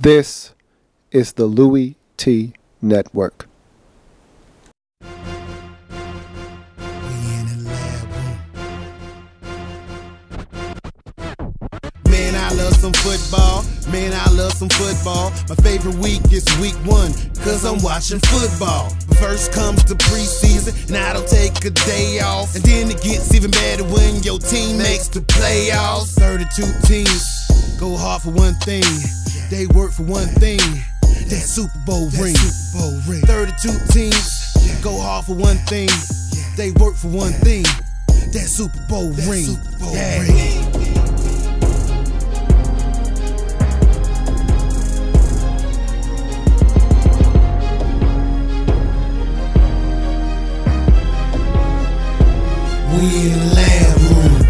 This is the Louie T Network. Man, I love some football. Man, I love some football. My favorite week is week 1, cause I'm watching football. First comes the preseason, and I don't take a day off. And then it gets even better when your team makes the playoffs. 32 teams go hard for one thing. They work for one thing. That Super Bowl ring. 32 teams go hard for one thing. They work for one thing. That Super Bowl ring. We in the lab room.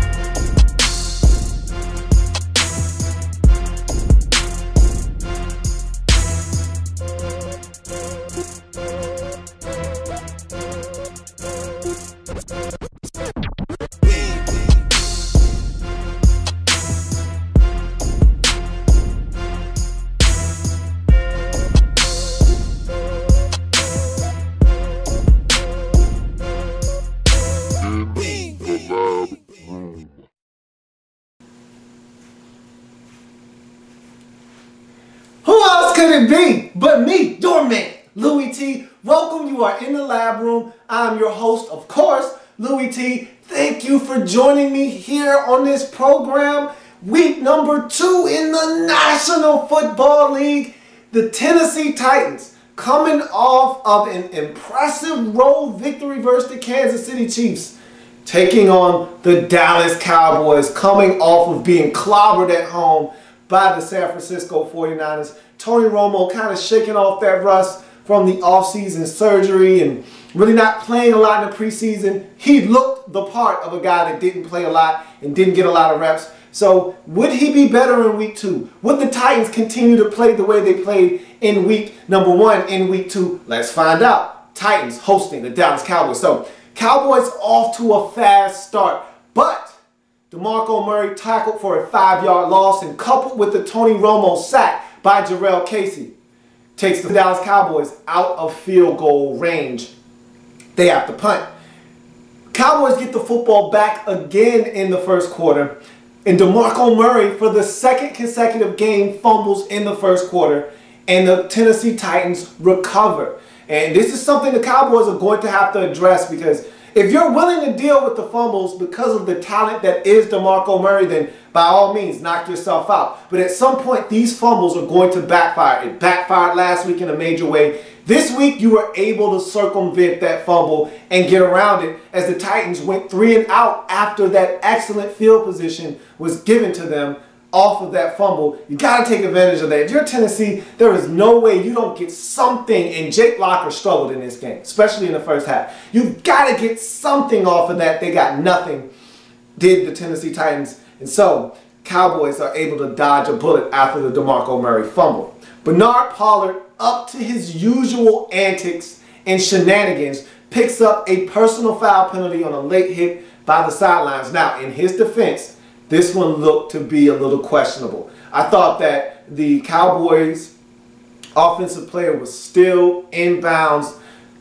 Could it be but me, your man, Louie T? Welcome, you are in the lab room. I'm your host, of course, Louie T. Thank you for joining me here on this program. Week number 2 in the National Football League. The Tennessee Titans coming off of an impressive road victory versus the Kansas City Chiefs, taking on the Dallas Cowboys, coming off of being clobbered at home by the San Francisco 49ers. Tony Romo kind of shaking off that rust from the offseason surgery and really not playing a lot in the preseason. He looked the part of a guy that didn't play a lot and didn't get a lot of reps. So would he be better in week 2? Would the Titans continue to play the way they played in week number 1 in week 2? Let's find out. Titans hosting the Dallas Cowboys. So Cowboys off to a fast start, but DeMarco Murray tackled for a 5-yard loss, and coupled with the Tony Romo sack by Jarrell Casey, takes the Dallas Cowboys out of field goal range. They have to punt. Cowboys get the football back again in the first quarter, and DeMarco Murray, for the second consecutive game, fumbles in the first quarter, and the Tennessee Titans recover. And this is something the Cowboys are going to have to address, because if you're willing to deal with the fumbles because of the talent that is DeMarco Murray, then by all means, knock yourself out. But at some point, these fumbles are going to backfire. It backfired last week in a major way. This week, you were able to circumvent that fumble and get around it as the Titans went 3 and out after that excellent field position was given to them off of that fumble. You got to take advantage of that. If you're Tennessee, there is no way you don't get something, and Jake Locker struggled in this game, especially in the first half. You've got to get something off of that. They got nothing, did the Tennessee Titans. And so, Cowboys are able to dodge a bullet after the DeMarco Murray fumble. Bernard Pollard, up to his usual antics and shenanigans, picks up a personal foul penalty on a late hit by the sidelines. Now, in his defense, this one looked to be a little questionable. I thought that the Cowboys offensive player was still in bounds,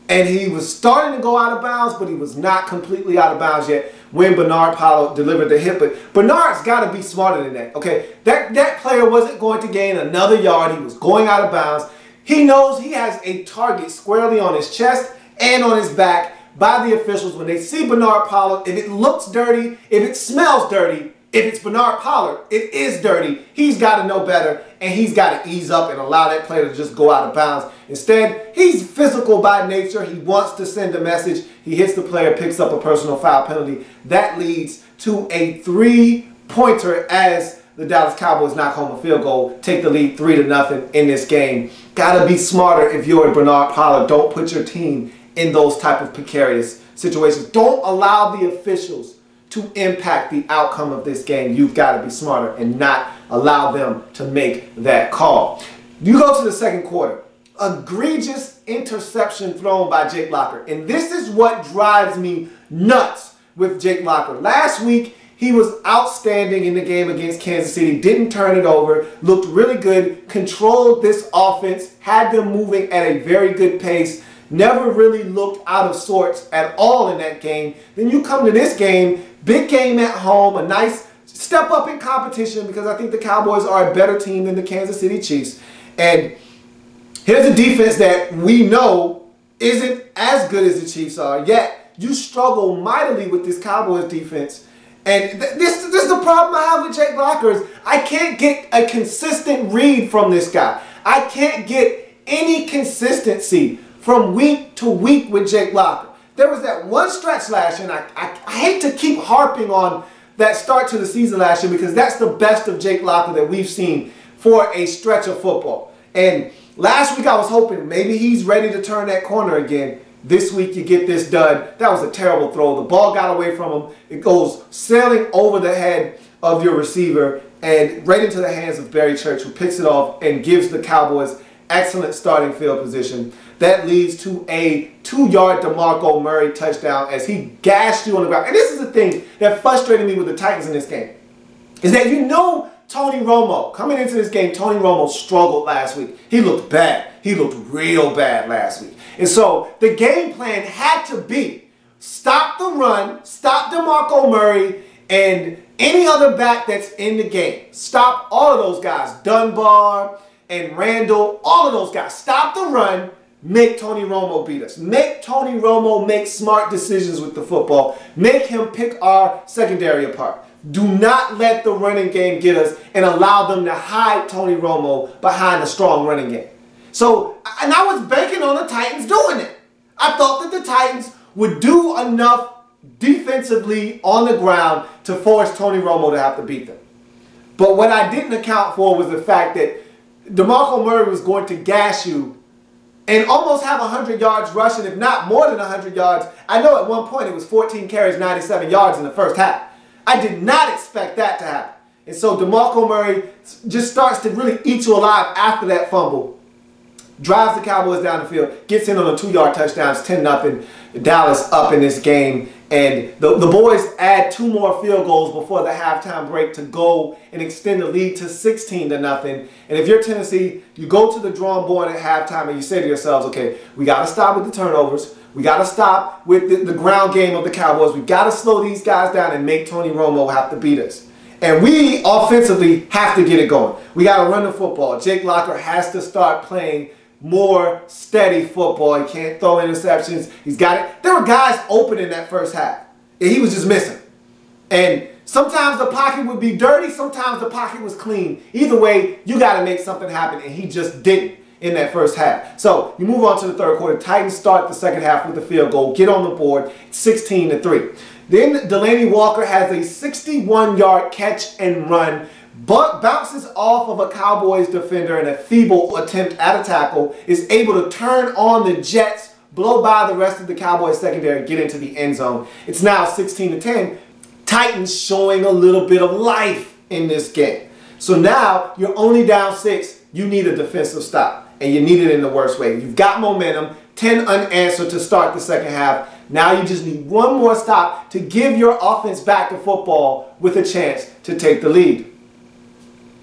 and he was starting to go out of bounds, but he was not completely out of bounds yet when Bernard Pollard delivered the hit. But Bernard's got to be smarter than that, okay? That player wasn't going to gain another yard. He was going out of bounds. He knows he has a target squarely on his chest and on his back by the officials when they see Bernard Pollard. If it looks dirty, if it smells dirty, if it's Bernard Pollard, it is dirty. He's got to know better, and he's got to ease up and allow that player to just go out of bounds. Instead, he's physical by nature. He wants to send a message. He hits the player, picks up a personal foul penalty. That leads to a 3-pointer as the Dallas Cowboys knock home a field goal, take the lead 3-0 in this game. Got to be smarter if you're Bernard Pollard. Don't put your team in those type of precarious situations. Don't allow the officials to impact the outcome of this game. You've got to be smarter and not allow them to make that call. You go to the second quarter. Egregious interception thrown by Jake Locker. And this is what drives me nuts with Jake Locker. Last week, He was outstanding in the game against Kansas City. Didn't turn it over. Looked really good. Controlled this offense. Had them moving at a very good pace. Never really looked out of sorts at all in that game. Then you come to this game. Big game at home. A nice step up in competition because I think the Cowboys are a better team than the Kansas City Chiefs. And here's a defense that we know isn't as good as the Chiefs are. Yet you struggle mightily with this Cowboys defense. And this is the problem I have with Jake Locker is I can't get a consistent read from this guy. I can't get any consistency from week to week with Jake Locker. There was that one stretch last year, and I hate to keep harping on that start to the season last year because that's the best of Jake Locker that we've seen for a stretch of football. And last week I was hoping maybe he's ready to turn that corner again. This week you get this dud. That was a terrible throw. The ball got away from him. It goes sailing over the head of your receiver and right into the hands of Barry Church, who picks it off and gives the Cowboys excellent starting field position. That leads to a 2-yard DeMarco Murray touchdown as he gashed you on the ground. And this is the thing that frustrated me with the Titans in this game, is that you know Tony Romo, coming into this game, Tony Romo struggled last week. He looked bad. He looked real bad last week. And so the game plan had to be stop the run, stop DeMarco Murray, and any other back that's in the game. Stop all of those guys, Dunbar and Randall, all of those guys. Stop the run, make Tony Romo beat us. Make Tony Romo make smart decisions with the football. Make him pick our secondary apart. Do not let the running game get us and allow them to hide Tony Romo behind a strong running game. So, and I was banking on the Titans doing it. I thought that the Titans would do enough defensively on the ground to force Tony Romo to have to beat them. But what I didn't account for was the fact that DeMarco Murray was going to gash you and almost have 100 yards rushing, if not more than 100 yards. I know at one point it was 14 carries, 97 yards in the first half. I did not expect that to happen. And so DeMarco Murray just starts to really eat you alive after that fumble. Drives the Cowboys down the field, gets in on a 2-yard touchdown. It's 10-0. Dallas up in this game. And the boys add 2 more field goals before the halftime break to go and extend the lead to 16-0. And if you're Tennessee, you go to the drawing board at halftime and you say to yourselves, okay, we got to stop with the turnovers. We got to stop with the ground game of the Cowboys. We got to slow these guys down and make Tony Romo have to beat us. And we offensively have to get it going. We got to run the football. Jake Locker has to start playing more steady football. He can't throw interceptions. He's got it. There were guys open in that first half, and he was just missing. And sometimes the pocket would be dirty. Sometimes the pocket was clean. Either way, you got to make something happen, and he just didn't in that first half. So you move on to the third quarter. Titans start the second half with the field goal. Get on the board. 16-3. Then Delaney Walker has a 61-yard catch and run. But bounces off of a Cowboys defender in a feeble attempt at a tackle, is able to turn on the Jets, blow by the rest of the Cowboys secondary, get into the end zone. It's now 16-10. Titans showing a little bit of life in this game. So now you're only down 6. You need a defensive stop, and you need it in the worst way. You've got momentum, 10 unanswered to start the second half. Now you just need one more stop to give your offense back to football with a chance to take the lead.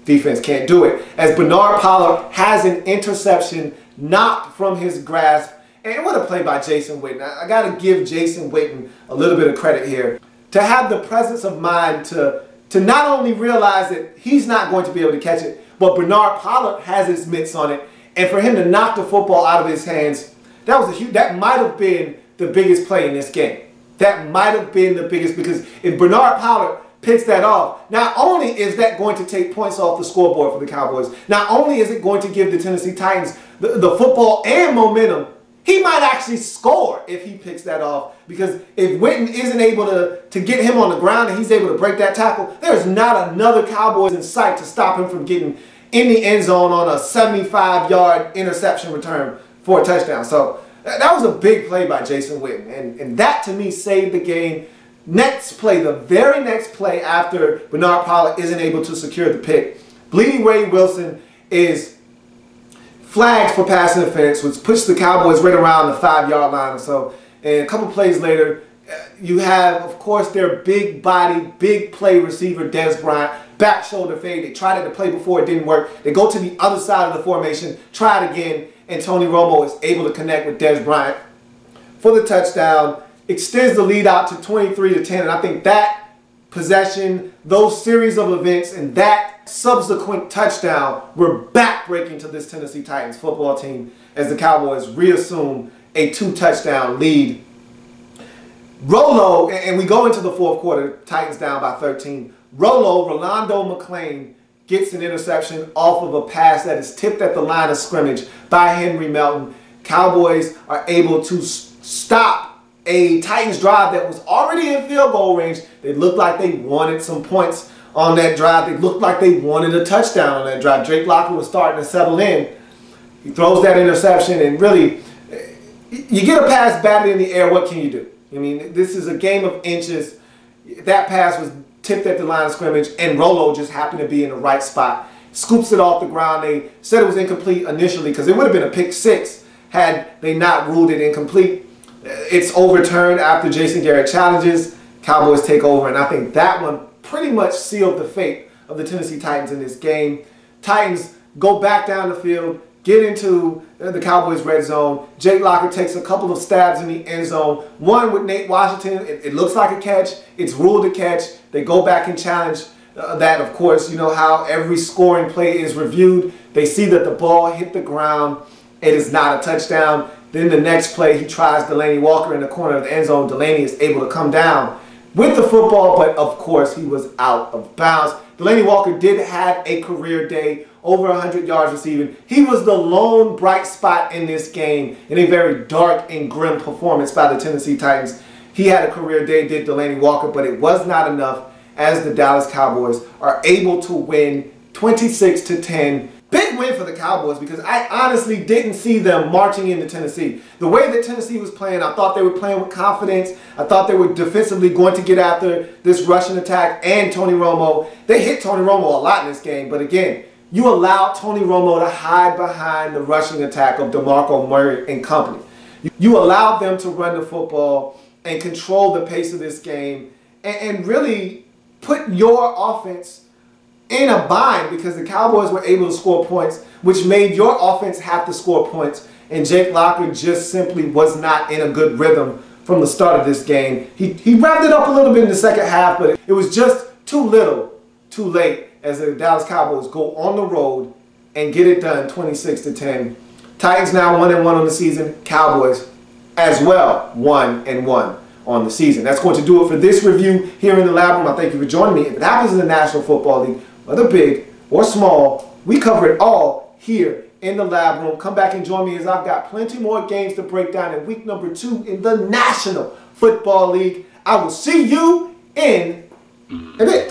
Defense can't do it, as Bernard Pollard has an interception knocked from his grasp. And what a play by Jason Witten. I got to give Jason Witten a little bit of credit here. To have the presence of mind to not only realize that he's not going to be able to catch it, but Bernard Pollard has his mitts on it. And for him to knock the football out of his hands, that might have been the biggest play in this game. That might have been the biggest, because if Bernard Pollard picks that off, not only is that going to take points off the scoreboard for the Cowboys, not only is it going to give the Tennessee Titans the football and momentum, he might actually score if he picks that off, because if Witten isn't able to get him on the ground and he's able to break that tackle, there's not another Cowboys in sight to stop him from getting in the end zone on a 75-yard interception return for a touchdown. So that was a big play by Jason Witten, and that to me saved the game. Next play, the very next play after Bernard Pollard isn't able to secure the pick, Bleeding Ray Wilson is flagged for pass interference, which puts the Cowboys right around the 5-yard line or so. And a couple plays later, You have, of course, their big body, big play receiver, Dez Bryant, back shoulder fade. They tried it to play before, it didn't work. They go to the other side of the formation, try it again, and Tony Romo is able to connect with Dez Bryant for the touchdown, extends the lead out to 23-10, and I think that possession, those series of events, and that subsequent touchdown were back-breaking to this Tennessee Titans football team as the Cowboys reassume a 2-touchdown lead. Rolo, and we go into the fourth quarter, Titans down by 13. Rolando McClain gets an interception off of a pass that is tipped at the line of scrimmage by Henry Melton. Cowboys are able to stop a Titans drive that was already in field goal range. They looked like they wanted some points on that drive. They looked like they wanted a touchdown on that drive. Drake Locker was starting to settle in. He throws that interception, and really, you get a pass batted in the air, what can you do? I mean, this is a game of inches. That pass was tipped at the line of scrimmage, and Rolo just happened to be in the right spot. Scoops it off the ground. They said it was incomplete initially because it would have been a pick six had they not ruled it incomplete. It's overturned after Jason Garrett challenges. Cowboys take over, and I think that one pretty much sealed the fate of the Tennessee Titans in this game. Titans go back down the field, get into the Cowboys' red zone. Jake Locker takes a couple of stabs in the end zone. One with Nate Washington. It looks like a catch. It's ruled a catch. They go back and challenge that, of course. You know how every scoring play is reviewed. They see that the ball hit the ground. It is not a touchdown. Then the next play, he tries Delaney Walker in the corner of the end zone. Delaney is able to come down with the football, but of course he was out of bounds. Delaney Walker did have a career day, over 100 yards receiving. He was the lone bright spot in this game in a very dark and grim performance by the Tennessee Titans. He had a career day, did Delaney Walker, but it was not enough as the Dallas Cowboys are able to win 26-10. Big win for the Cowboys because I honestly didn't see them marching into Tennessee. The way that Tennessee was playing, I thought they were playing with confidence. I thought they were defensively going to get after this rushing attack and Tony Romo. They hit Tony Romo a lot in this game, but again, you allowed Tony Romo to hide behind the rushing attack of DeMarco Murray and company. You allowed them to run the football and control the pace of this game and really put your offense in a bind because the Cowboys were able to score points, which made your offense have to score points. And Jake Locker just simply was not in a good rhythm from the start of this game. He revved it up a little bit in the second half, but it was just too little, too late as the Dallas Cowboys go on the road and get it done 26-10. Titans now 1-1 on the season. Cowboys as well 1-1 on the season. That's going to do it for this review here in the Lab Room. I thank you for joining me. If it happens in the National Football League, whether big or small, we cover it all here in the Lab Room. Come back and join me as I've got plenty more games to break down in week number 2 in the National Football League. I will see you in a bit.